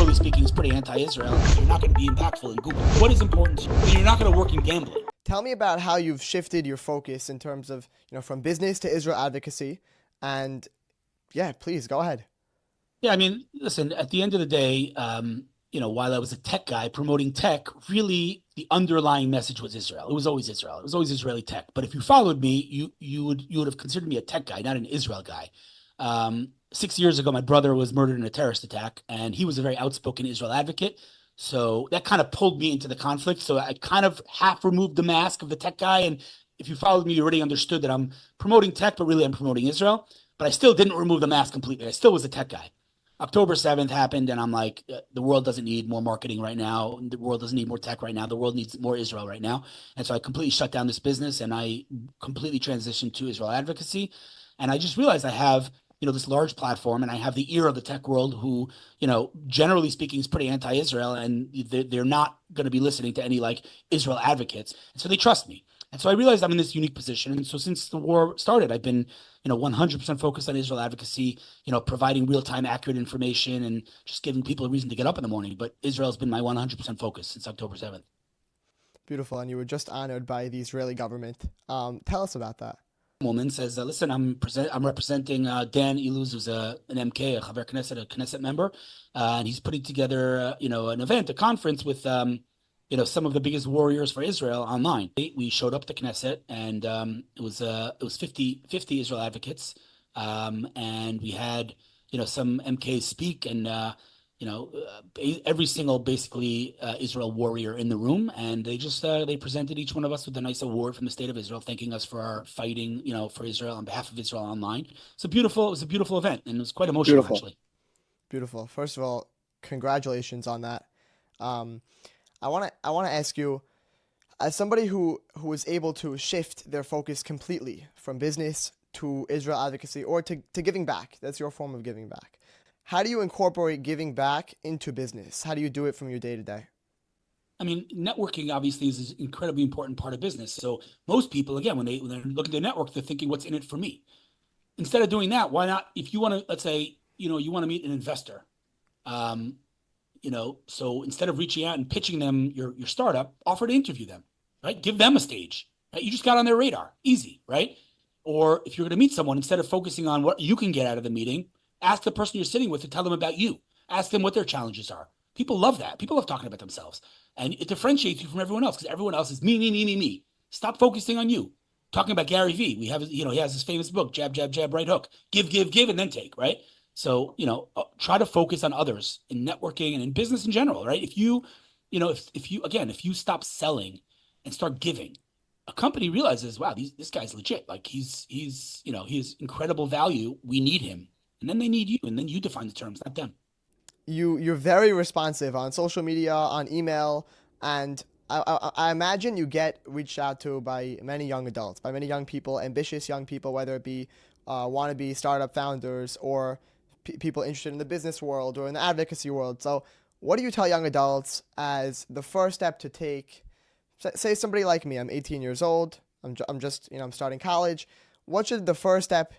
generally speaking, is pretty anti-Israel. You're not going to be impactful in Google. What is important to you? You're not going to work in gambling. Tell me about how you've shifted your focus in terms of, from business to Israel advocacy. And yeah, please go ahead. Yeah, I mean, listen, at the end of the day, while I was a tech guy promoting tech, really the underlying message was Israel. It was always Israel. It was always Israeli tech. But if you followed me, you would have considered me a tech guy, not an Israel guy. 6 years ago, my brother was murdered in a terrorist attack, and he was a very outspoken Israel advocate. So that kind of pulled me into the conflict. So I kind of half removed the mask of the tech guy. And if you followed me, you already understood that I'm promoting tech, but really I'm promoting Israel. But I still didn't remove the mask completely. I still was a tech guy. October 7th happened, and I'm like, the world doesn't need more marketing right now. The world doesn't need more tech right now. The world needs more Israel right now. And so I completely shut down this business, and I completely transitioned to Israel advocacy. And I just realized I have, this large platform, and I have the ear of the tech world who, generally speaking, is pretty anti-Israel, and they're not going to be listening to any like Israel advocates. And so they trust me. And so I realized I'm in this unique position. And so since the war started, I've been, 100% focused on Israel advocacy, providing real-time accurate information and just giving people a reason to get up in the morning. But Israel's been my 100% focus since October 7th. Beautiful. And you were just honored by the Israeli government. Tell us about that. Woman says, listen, I'm representing Dan Iluz, who's an MK, a Chaver Knesset, a Knesset member, and he's putting together, an event, a conference with, some of the biggest warriors for Israel online. We showed up to Knesset, and it was 50 Israel advocates, and we had, some MKs speak, and every single basically Israel warrior in the room, and they presented each one of us with a nice award from the state of Israel, thanking us for our fighting, for Israel on behalf of Israel online. It was a beautiful event, and it was quite emotional. Beautiful. Actually. Beautiful. First of all, congratulations on that. I want to ask you, as somebody who is able to shift their focus completely from business to Israel advocacy or to giving back. That's your form of giving back. How do you incorporate giving back into business? How do you do it from your day to day? I mean, networking obviously is an incredibly important part of business. So most people, again, when they're looking to network, they're thinking, what's in it for me? Instead of doing that, why not, if you want to, let's say, you want to meet an investor, so instead of reaching out and pitching them your startup, offer to interview them, right? Give them a stage, right? You just got on their radar, easy, right? Or if you're going to meet someone, instead of focusing on what you can get out of the meeting, ask the person you're sitting with to tell them about you. Ask them what their challenges are. People love that. People love talking about themselves. And it differentiates you from everyone else because everyone else is me, me, me, me, me. Stop focusing on you. Talking about Gary Vee, he has this famous book, Jab, Jab, Jab, Right Hook. Give, give, give, and then take, right? So, try to focus on others in networking and in business in general, right? If you stop selling and start giving, a company realizes, wow, this guy's legit. Like he has incredible value. We need him. And then they need you, and then you define the terms, not them. You're very responsive on social media, on email, and I imagine you get reached out to by many young adults, by many young people, ambitious young people, whether it be wannabe startup founders or people interested in the business world or in the advocacy world. So what do you tell young adults as the first step to take? Say somebody like me, I'm 18 years old, I'm just, I'm starting college. What should the first step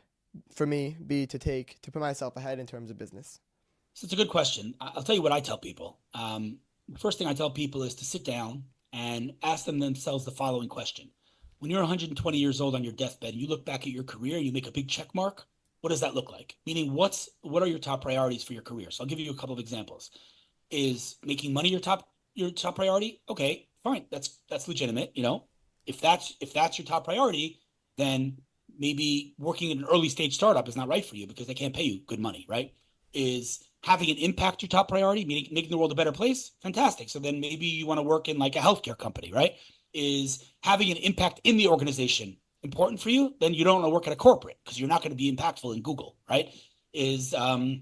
for me be to take to put myself ahead in terms of business? So it's a good question. I'll tell you what I tell people. The first thing I tell people is to sit down and ask themselves the following question. When you're 120 years old on your deathbed and you look back at your career and you make a big check mark, what does that look like? Meaning, what are your top priorities for your career? So I'll give you a couple of examples. Is making money your top priority? Okay, fine. That's legitimate. If that's your top priority, then maybe working in an early stage startup is not right for you because they can't pay you good money, right? Is having an impact your top priority, meaning making the world a better place? Fantastic. So then maybe you want to work in like a healthcare company, right? Is having an impact in the organization important for you? Then you don't want to work at a corporate because you're not going to be impactful in Google, right? Is, the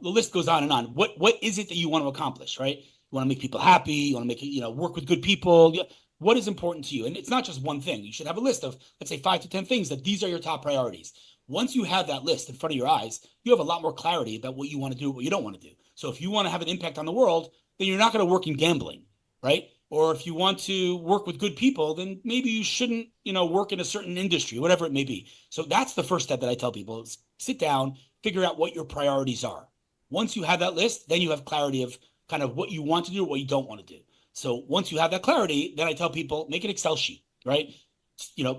list goes on and on. What is it that you want to accomplish, right? You want to make people happy. You want to make it, work with good people. What is important to you? And it's not just one thing. You should have a list of, let's say, 5 to 10 things that these are your top priorities. Once you have that list in front of your eyes, you have a lot more clarity about what you want to do, what you don't want to do. So if you want to have an impact on the world, then you're not going to work in gambling, right? Or if you want to work with good people, then maybe you shouldn't, work in a certain industry, whatever it may be. So that's the first step that I tell people is sit down, figure out what your priorities are. Once you have that list, then you have clarity of kind of what you want to do, what you don't want to do. So once you have that clarity, then I tell people, make an Excel sheet, right?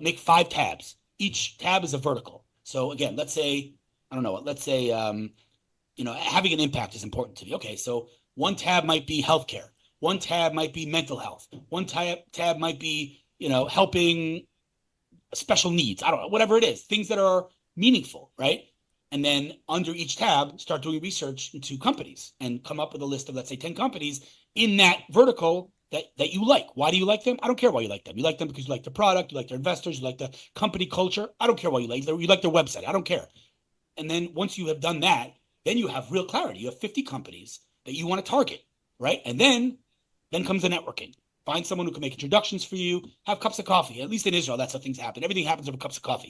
Make 5 tabs. Each tab is a vertical. So again, let's say, I don't know, let's say, having an impact is important to me. Okay, so one tab might be healthcare. One tab might be mental health. One tab might be, helping special needs. I don't know, whatever it is, things that are meaningful, right? And then under each tab, start doing research into companies and come up with a list of, let's say, 10 companies in that vertical that you like. Why do you like them? I don't care why you like them. You like them because you like the product, you like their investors, you like the company culture. I don't care why you like them. You like their website. I don't care. And then once you have done that, then you have real clarity. You have 50 companies that you want to target, right? And then comes the networking. Find someone who can make introductions for you. Have cups of coffee. At least in Israel, that's how things happen. Everything happens over cups of coffee.